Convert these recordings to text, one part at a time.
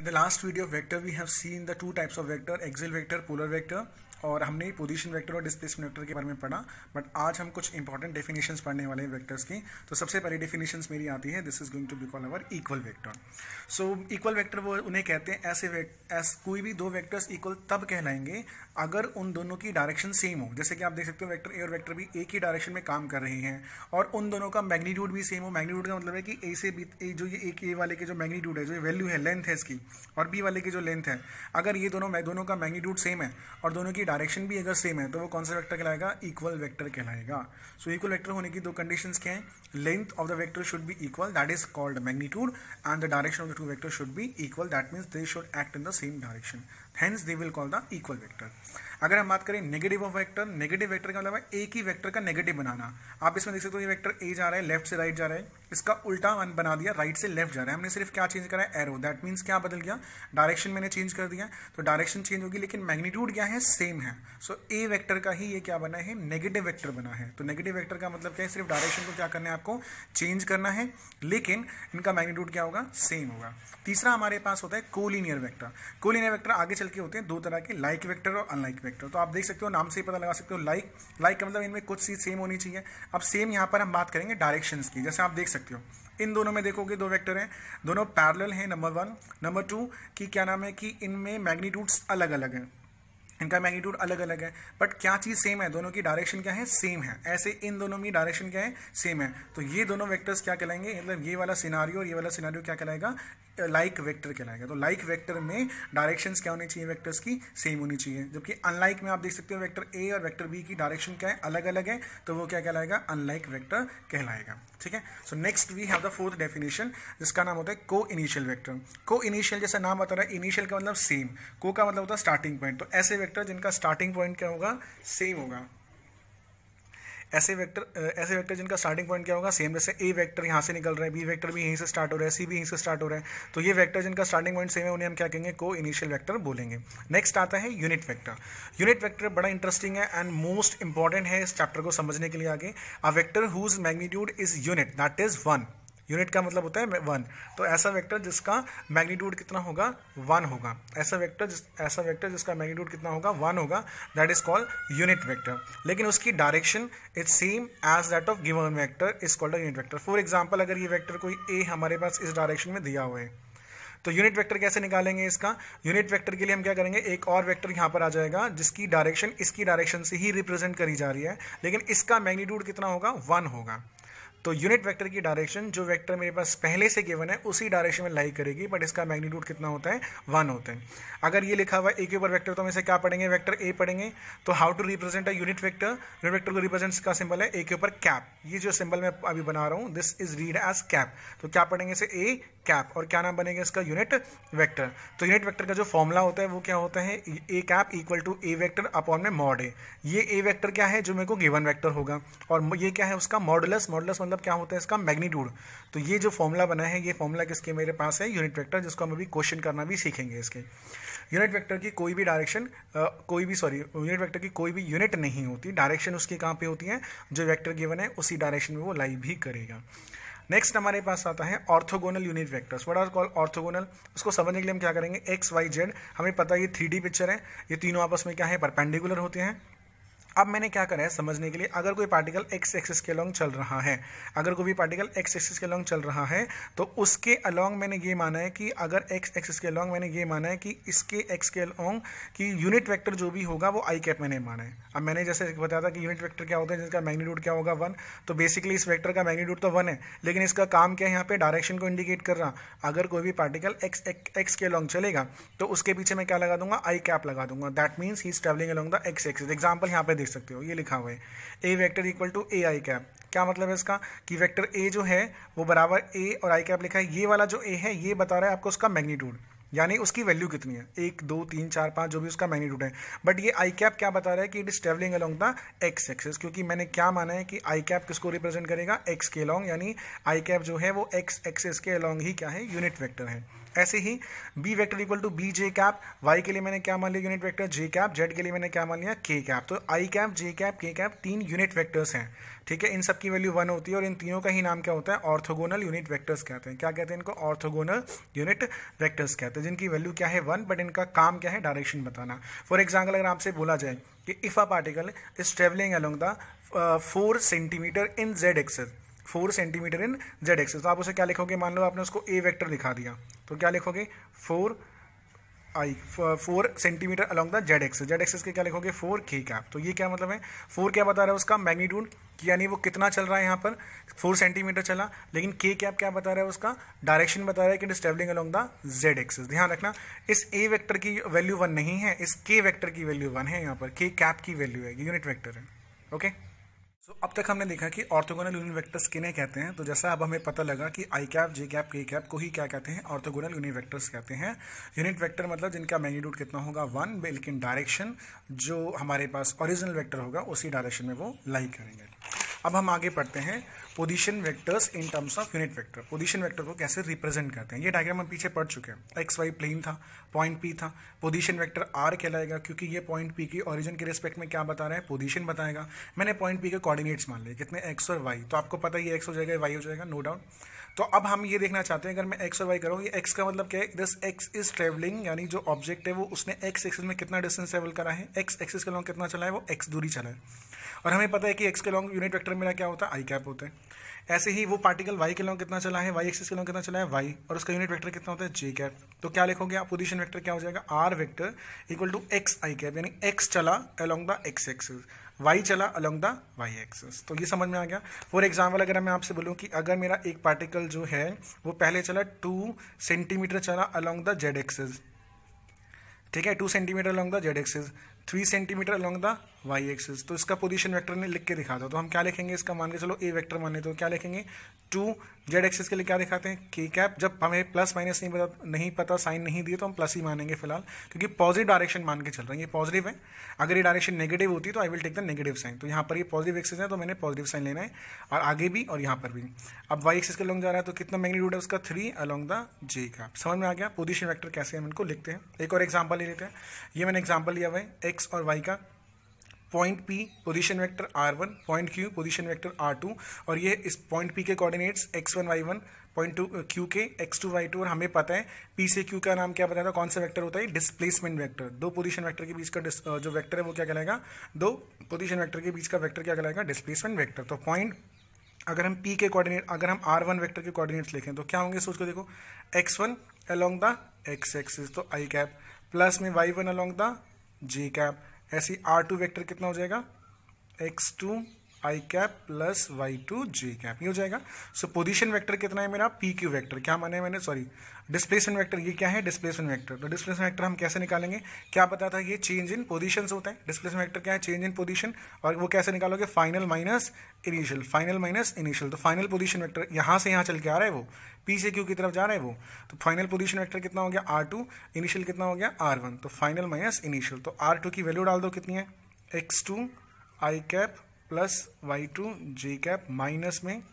In the last video of vector, we have seen the two types of vector, axial vector, polar vector, और हमने position vector और displacement vector के बारे में पढ़ा। But आज हम कुछ इंपॉर्टेंट डेफिनेशंस पढ़ने वाले हैं वेक्टर्स की। तो सबसे पहली डेफिनेशंस मेरी आती है, this is going to be called our equal vector. So equal vector वो उन्हें कहते हैं ऐसे कोई भी दो वेक्टर्स इक्वल तब कहलाएंगे अगर उन दोनों की डायरेक्शन सेम हो। जैसे कि आप देख सकते हो वेक्टर ए और वेक्टर बी एक ही डायरेक्शन में काम कर रही हैं और उन दोनों का मैग्नीट्यूड भी सेम हो। मैग्नीट्यूड का मतलब है कि ए से बी, जो ये एक ए वाले के जो मैग्नीट्यूड है, जो वैल्यू है, लेंथ है इसकी, और बी वाले की जो लेंथ है, अगर ये दोनों का मैग्नीट्यूड सेम है और दोनों की डायरेक्शन भी अगर सेम है तो वो कौन सा वेक्टर कहलाएगा? इक्वल वेक्टर कहलाएगा। सो इक्वल वेक्टर होने की दो कंडीशंस क्या हैं? Length of the vector should be equal, that is called magnitude, and the direction of the two vector should be equal, that means they should act in the same direction, hence they will call the equal vector. अगर हम बात करें negative of vector, negative vector का मतलब है एक ही vector का negative बनाना। आप इसमें देख सकते हो ये वेक्टर ए जा रहा है, लेफ्ट से राइट जा रहा है, इसका उल्टा बना दिया, राइट से लेफ्ट जा रहा है। हमने सिर्फ क्या चेंज करा है? एरो। दैट मीन्स क्या बदल गया? डायरेक्शन मैंने चेंज कर दिया, तो डायरेक्शन चेंज होगी लेकिन मैग्नीट्यूड क्या है? सेम है। सो ए वेक्टर का ही ये क्या बना है? नेगेटिव वेक्टर बना है। तो नेगेटिव वेक्टर का मतलब क्या है? सिर्फ डायरेक्शन को क्या करना है? आपको चेंज करना है, लेकिन इनका मैग्नीट्यूड क्या होगा? सेम होगा। तीसरा हमारे पास होता है कोलिनियर वेक्टर। कोलिनियर वेक्टर आगे चल के होते हैं दो तरह के, लाइक वेक्टर और अनलाइक वेक्टर। तो आप देख सकते हो नाम से ही पता लगा सकते हो, लाइक का मतलब इनमें कुछ चीज सेम होनी चाहिए। अब सेम यहाँ पर हम बात करेंगे डायरेक्शंस की। जैसे आप देख सकते हो इन दोनों में देखोगे दो वेक्टर हैं, दोनों पैरेलल हैं, नंबर वन। नंबर टू कि क्या नाम है कि इनमें मैग्नीट्यूड्स अलग अलग हैं, इनका मैग्नीट्यूड अलग अलग है, बट क्या चीज़ सेम है? दोनों की डायरेक्शन क्या है? सेम है। ऐसे इन दोनों की डायरेक्शन क्या है? सेम है। तो ये दोनों वेक्टर्स क्या कहलाएंगे? मतलब ये वाला सिनारियो और ये वाला सिनारियो क्या कहलाएगा? लाइक वेक्टर कहलाएगा। तो लाइक वेक्टर में डायरेक्शंस क्या होनी चाहिए? वेक्टर्स की सेम होनी चाहिए। जबकि अनलाइक में आप देख सकते हो वेक्टर ए और वेक्टर बी की डायरेक्शन क्या है? अलग अलग है, तो वो क्या कहलाएगा? अनलाइक वेक्टर कहलाएगा। ठीक है। So next we have the fourth definition, जिसका नाम होता है को इनिशियल वेक्टर। को इनिशियल जैसा नाम बता रहा है, इनिशियल का मतलब सेम, को का मतलब होता है स्टार्टिंग पॉइंट। तो ऐसे वेक्टर जिनका स्टार्टिंग पॉइंट क्या होगा? सेम होगा। ऐसे वेक्टर जिनका स्टार्टिंग पॉइंट क्या होगा? सेम। जैसे ए वेक्टर यहाँ से निकल रहा है, बी वेक्टर भी यहीं से स्टार्ट हो रहा है, सी भी यहीं से स्टार्ट हो रहा है, तो ये वेक्टर जिनका स्टार्टिंग पॉइंट सेम है उन्हें हम क्या कहेंगे? को इनिशियल वेक्टर बोलेंगे। नेक्स्ट आता है यूनिट वेक्टर। यूनिट वेक्टर बड़ा इंटरेस्टिंग है एंड मोस्ट इंपॉर्टेंट है इस चैप्टर को समझने के लिए आगे। A vector whose magnitude is unit, that is 1। Unit का मतलब होता है 1। तो ऐसा वेक्टर जिसका मैग्नीट्यूड कितना होगा? 1 होगा। ऐसा वेक्टर जिसका मैग्नीट्यूड कितना होगा? 1 होगा, that is called unit vector. लेकिन उसकी direction is same as that of given vector, is called unit vector. For example, अगर ये वेक्टर कोई ए हमारे पास इस डायरेक्शन में दिया हुआ है, तो यूनिट वेक्टर कैसे निकालेंगे इसका? यूनिट वेक्टर के लिए हम क्या करेंगे? एक और वेक्टर यहाँ पर आ जाएगा जिसकी डायरेक्शन इसकी डायरेक्शन से ही रिप्रेजेंट करी जा रही है, लेकिन इसका मैग्नीट्यूड कितना होगा? 1 होगा। तो यूनिट वेक्टर की डायरेक्शन जो वेक्टर मेरे पास पहले से गिवन है उसी डायरेक्शन में लाई करेगी, बट इसका मैग्नीट्यूड कितना होता है? 1 होता है। अगर ये लिखा हुआ है ए के ऊपर वेक्टर, तो हम इसे क्या पढ़ेंगे? वेक्टर ए पढ़ेंगे। तो how to represent a unit vector? Unit vector को रिप्रेजेंट का सिंबल है ए के ऊपर कैप। ये जो सिंबल मैं अभी बना रहा हूँ, this is read as cap. तो क्या पढ़ेंगे इसे? A cap. और क्या नाम बनेगा इसका? Unit vector. तो यूनिट वेक्टर का जो फॉर्मूला होता है वो क्या होता है? A cap equal to a vector upon में मॉड ए। ये ए वेक्टर क्या है? जो मेरे को गिवन वेक्टर होगा, और ये क्या है? उसका मॉडुलस। मॉडुलस मतलब क्या होता है? इसका मैग्नीट्यूड। तो ये जो फॉर्मूला बना है, ये फॉर्मूला किसके मेरे पास है? यूनिट वेक्टर, जिसको हम अभी क्वेश्चन करना भी सीखेंगे इसके। यूनिट वेक्टर की कोई भी डायरेक्शन यूनिट वेक्टर की कोई भी यूनिट नहीं होती, डायरेक्शन उसकी कहाँ पे होती है? जो वेक्टर गिवन है उसी डायरेक्शन में वो लाई भी करेगा। नेक्स्ट हमारे पास आता है orthogonal unit vectors. What are called orthogonal? उसको समझने के लिए हम क्या करेंगे? एक्स वाई जेड, हमें पता है ये 3D पिक्चर है, ये तीनों आपस में क्या है? परपेंडिकुलर होते हैं। अब मैंने क्या करा है समझने के लिए, अगर कोई पार्टिकल एक्स एक्सिस के अलॉन्ग चल रहा है, तो उसके अलॉन्ग मैंने ये माना है कि अगर एक्स एक्सिस के अलॉन्ग मैंने ये माना है कि इसके एक्स के अलॉन्ग की यूनिट वेक्टर जो भी होगा वो आई कैप मैंने माना है। अब मैंने जैसे बताया था कि यूनिट वेक्टर क्या होता है? जिसका मैग्नीट्यूड क्या होगा? 1। तो बेसिकली इस वेक्टर का मैग्नीट्यूड तो 1 है, लेकिन इसका काम क्या है? यहाँ पे डायरेक्शन को इंडिकेट कर रहा। अगर कोई भी पार्टिकल एक्स के अलॉन्ग चलेगा तो उसके पीछे मैं क्या लगा दूंगा? आई कैप लगा दूंगा। That means he is travelling along the x axis. Example यहाँ पे देख सकते हो, ये लिखा हुआ है a vector equal to a i cap. क्या मतलब है इसका? कि वेक्टर ए जो है वो बराबर ए और आई कैप लिखा है। ये वाला जो ए है ये बता रहा है आपको उसका मैग्नीट्यूड, यानी उसकी वैल्यू कितनी है, 1 2 3 4 5 जो भी उसका मैग्नीट्यूड है। बट ये आई कैप क्या बता रहा है? कि it is travelling along the x axis, क्योंकि मैंने क्या माना है कि आई कैप किसको रिप्रेजेंट करेगा? एक्स के अलॉन्ग, यानी आई कैप जो है वो एक्स एक्सिस के अलॉन्ग ही क्या है? यूनिट वेक्टर है। ऐसे ही b vector equal to b j cap, y के लिए मैंने क्या मान लिया unit vector j cap, z के लिए मैंने क्या मान लिया के कैप। तो आई कैप, जे कैप, के कैप 3 यूनिट वेक्टर्स हैं, ठीक है। इन सब की वैल्यू 1 होती है और इन तीनों का ही नाम क्या होता है, ऑर्थोगोनल यूनिट वेक्टर्स कहते हैं। क्या कहते हैं इनको, ऑर्थोगोनल यूनिट वेक्टर्स कहते हैं, जिनकी वैल्यू क्या है 1, बट इनका काम क्या है, डायरेक्शन बताना। फॉर एग्जाम्पल अगर आपसे बोला जाए कि if a particle is travelling along the 4 centimetre in Z axis, 4 centimetre in Z axis, तो आप उसे क्या लिखोगे, मान लो आपने उसको ए वेक्टर दिखा दिया, तो क्या लिखोगे 4 centimetre along the Z axis, Z axis के क्या लिखोगे 4 के कैप। तो ये क्या मतलब है, 4 क्या बता रहा है उसका मैग्नीट्यूड, यानी वो कितना चल रहा है यहाँ पर 4 सेंटीमीटर चला, लेकिन के कैप क्या बता रहा है, उसका डायरेक्शन बता रहा है कि it is travelling along the Z axis. ध्यान रखना इस ए वेक्टर की वैल्यू 1 नहीं है, इस के वेक्टर की वैल्यू 1 है, यहाँ पर के कैप की वैल्यू है, यूनिट वेक्टर है। ओके, तो अब तक हमने देखा कि ऑर्थोगोनल यूनिट वेक्टर्स किन्हें कहते हैं। तो जैसा अब हमें पता लगा कि आई कैप, जे कैप, के कैप को ही क्या कहते हैं, ऑर्थोगोनल यूनिट वेक्टर्स कहते हैं। यूनिट वेक्टर मतलब जिनका मैग्नीट्यूड कितना होगा 1, लेकिन डायरेक्शन जो हमारे पास ओरिजिनल वेक्टर होगा उसी डायरेक्शन में वो लाई करेंगे। अब हम आगे पढ़ते हैं position vectors in terms of unit vector. Position vector को कैसे रिप्रेजेंट करते हैं, ये डायग्राम हम पीछे पढ़ चुके हैं। एक्स वाई प्लेन था, पॉइंट पी था, पोजीशन वेक्टर आर कहलाएगा क्योंकि ये पॉइंट पी की ओरिजिन के रिस्पेक्ट में क्या बता रहा है, पोजीशन बताएगा। मैंने पॉइंट पी के कोऑर्डिनेट्स मान लिए कितने, एक्स और वाई, तो आपको पता ही एक्स हो जाएगा, वाई हो जाएगा, नो डाउट। तो अब हम ये देखना चाहते हैं अगर मैं एक्स और वाई करूँ, ये एक्स का मतलब क्या है, दिस एक्स इज ट्रेवलिंग, यानी जो ऑब्जेक्ट है वो उसने एक्स एक्सिस में कितना डिस्टेंस ट्रेवल करा है, एक्स एक्सिस के लॉन्ग कितना चला है, वो एक्स दूरी चला है। और हमें पता है कि एक्स के लॉन्ग यूनिट वेक्टर मेरा क्या होता है, आई कैप होता है। ऐसे ही वो पार्टिकल वाई के लॉन्ग कितना चला है, वाई एक्सिस के लॉन्ग कितना चला है, वाई, और उसका यूनिट वेक्टर कितना होता है, जे कैप। तो क्या लिखोगे आप, पोजीशन वेक्टर क्या हो जाएगा, R vector equal to X I cap, यानी एक्स चला along the x axis, Y चला अलोंग द वाई एक्सिस। तो ये समझ में आ गया। फॉर एग्जाम्पल अगर मैं आपसे बोलूँ कि अगर मेरा एक पार्टिकल जो है वो पहले चला 2 सेंटीमीटर चला अलोंग द जेड एक्सिस, ठीक है, 2 centimetre along the Z axis, 3 centimetre along the Y axis, तो इसका पोजीशन वेक्टर ने लिख के दिखा दो। तो हम क्या लिखेंगे, इसका मान के चलो ए वेक्टर माने, तो क्या लिखेंगे 2, जेड एक्सिस के लिए क्या दिखाते हैं, के कैप। जब हमें प्लस माइनस नहीं पता साइन नहीं दिए तो हम प्लस ही मानेंगे फिलहाल, क्योंकि पॉजिटिव डायरेक्शन मान के चल रहे हैं, ये पॉजिटिव है। अगर ये डायरेक्शन नेगेटिव होती तो I will take the negative sign. तो यहाँ पर ये पॉजिटिव एक्सिस है तो मैंने पॉजिटिव साइन लेना है, और आगे भी और यहाँ पर भी। अब वाई एक्सिस के लॉन्ग जा रहा है तो कितना मैग्नीट्यूड है उसका, 3 अलॉन्ग द जे कैप। समझ में आ गया पोजीशन वेक्टर कैसे हम इनको लिखते हैं। एक और एग्जाम्पल ले लेते हैं, ये मैंने एग्जाम्पल लिया हुआ है एक्स और वाई का। Point P position vector r1, point Q position vector r2, और ये इस पॉइंट पी के coordinates x1 y1, point Q के x2 y2, और हमें पता है p से q का नाम क्या बताया था, कौन सा वेक्टर होता है, डिस्प्लेसमेंट वेक्टर। दो पोजीशन वेक्टर के बीच का जो वेक्टर है वो क्या कहलाएगा, दो पोजीशन वेक्टर के बीच का वेक्टर क्या कहलाएगा, डिस्प्लेसमेंट वेक्टर। तो पॉइंट अगर हम p के कोऑर्डिनेट, अगर हम r1 वेक्टर के कोऑर्डिनेट्स लिखें तो क्या होंगे, सोच को देखो, x1 along the x axis तो i कैप, प्लस में y1 along the j cap, ऐसी r2 वेक्टर कितना हो जाएगा, x2 i cap plus y2 j cap, ये हो जाएगा। सो पोजीशन वेक्टर कितना है मेरा, पी क्यू वेक्टर, क्या माने मैंने, सॉरी डिस्प्लेसमेंट वेक्टर, ये क्या है, डिस्प्लेसमेंट वेक्टर। तो डिस्प्लेसमेंट वेक्टर हम कैसे निकालेंगे, क्या पता था, ये चेंज इन पोजीशंस होता है। डिस्प्लेसमेंट वेक्टर क्या है, चेंज इन पोजीशन, और वो कैसे निकालोगे, final minus initial, final minus initial. तो फाइनल पोजीशन वेक्टर यहाँ से यहाँ चल के आ रहा है, वो पी से क्यू की तरफ जा रहा है वो, तो फाइनल पोजीशन वेक्टर कितना हो गया r2, इनिशियल कितना हो गया r1, तो फाइनल माइनस इनिशियल। तो r2 की वैल्यू डाल दो, कितनी है, x2 i cap plus y2 j cap, minus में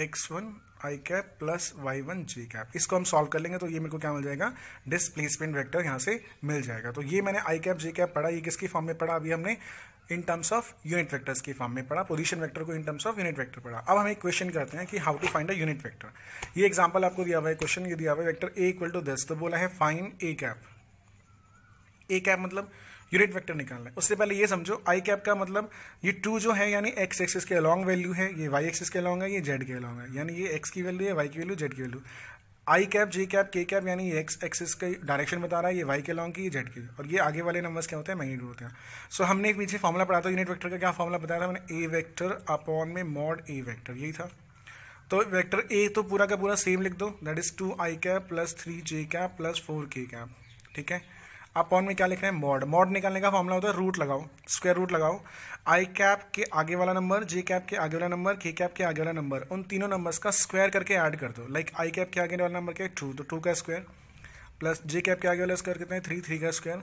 x1 i cap plus y1 j cap. इसको हम सॉल्व कर लेंगे तो ये मेरे को क्या मिल जाएगा, डिस्प्लेसमेंट वेक्टर यहाँ से मिल जाएगा। तो ये मैंने आई कैप जे कैप पढ़ा, ये किसकी फॉर्म में पढ़ा, अभी हमने in terms of unit vectors की फॉर्म में पढ़ा, पोजीशन वेक्टर को in terms of unit vector पढ़ा। अब हम एक क्वेश्चन करते हैं कि how to find a unit vector. ये एग्जांपल आपको दिया हुआ है, क्वेश्चन ये दिया हुआ है, vector a equal to this, तो बोला है find a cap. a cap मतलब यूनिट वेक्टर निकालना है। उससे पहले ये समझो आई कैप का मतलब ये 2 जो है यानी एक्स एक्सिस के अलॉन्ग वैल्यू है, ये वाई एक्सिस के अलॉन्ग है, ये जेड के अलॉन्ग है, यानी ये एक्स की वैल्यू है, वाई की वैल्यू, जेड की वैल्यू। आई कैप जे कैप के कैप यानी ये एक्स एक्सिस का डायरेक्शन बता रहा है, ये वाई के अलॉन्ग की, ये जेड की, और ये आगे वाले नंबर्स क्या होते हैं, मैग्नीट्यूड होते हैं। सो हमने एक पीछे फॉर्मुला पढ़ा था यूनिट वेक्टर का, क्या फॉर्मुला बताया था मैंने, ए वेक्टर अपॉन में मॉड ए वेक्टर, यही था। तो वेक्टर ए तो पूरा का पूरा सेम लिख दो, that is 2 I cap plus 3 J cap plus 4 K cap, ठीक है। अपॉन में क्या लिखना है, मॉड। मॉड निकालने का फॉर्मुला होता है रूट लगाओ, स्क्वायर रूट लगाओ, आई कैप के आगे वाला नंबर, जे कैप के आगे वाला नंबर, के कैप के आगे वाला नंबर, उन तीनों नंबर्स का स्क्वायर करके ऐड कर दो। लाइक आई कैप के आगे वाला नंबर क्या है 2, तो 2 का स्क्वायर, प्लस जे कैप के आगे वाला स्क्वायर कितना है 3 का स्क्वायर,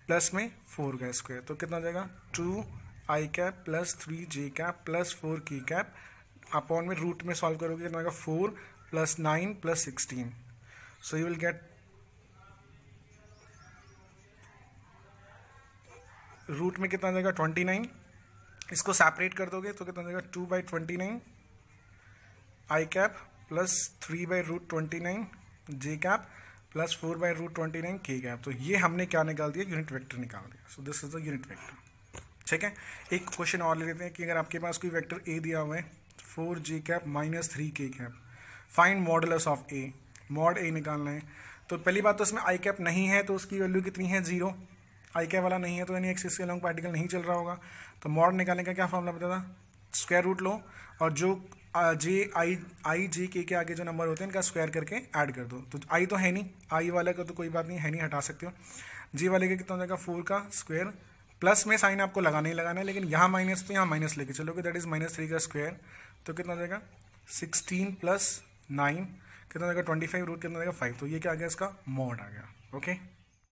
प्लस में 4 का स्क्वायर, तो कितना हो जाएगा 2 I cap plus 3 J cap plus 4 K cap, upon में रूट में सॉल्व करोगे कितना होगा 4 plus 9 plus 16, so you will get root में कितना जाएगा 29, इसको सेपरेट कर दोगे तो कितना जाएगा 2/29 आई कैप प्लस 3/√29 जे कैप प्लस 4/√29 के कैप। तो ये हमने क्या निकाल दिया, यूनिट वेक्टर निकाल दिया। So this is the unit vector. ठीक है, एक क्वेश्चन और ले लेते हैं कि अगर आपके पास कोई वेक्टर ए दिया हुआ है 4 जे cap minus 3 k cap, find modulus of a, mod a निकालना है। तो पहली बात तो इसमें आई कैप नहीं है तो उसकी वैल्यू कितनी है 0, आई कैप वाला नहीं है तो यानी एक्सिस के अलॉन्ग पार्टिकल नहीं चल रहा होगा। तो मॉड निकालने का क्या फॉर्मूला बता था, स्क्वायर रूट लो और जो जे आई जे के आगे जो नंबर होते हैं इनका स्क्वायर करके ऐड कर दो। तो आई तो है नहीं, आई वाले का तो कोई बात नहीं है नहीं, हटा सकते हो। जे वाले का कितना हो जाएगा 4 का स्क्वायर, प्लस में साइन आपको लगाना ही लगाना है, लेकिन यहाँ माइनस तो यहाँ माइनस लेके चलोगे, दैट इज -3 का स्क्वायर। तो कितना हो जाएगा 16 + 9 कितना हो जाएगा 25, रूट कितना हो जाएगा 5। तो ये क्या आ गया, इसका मॉड आ गया। ओके।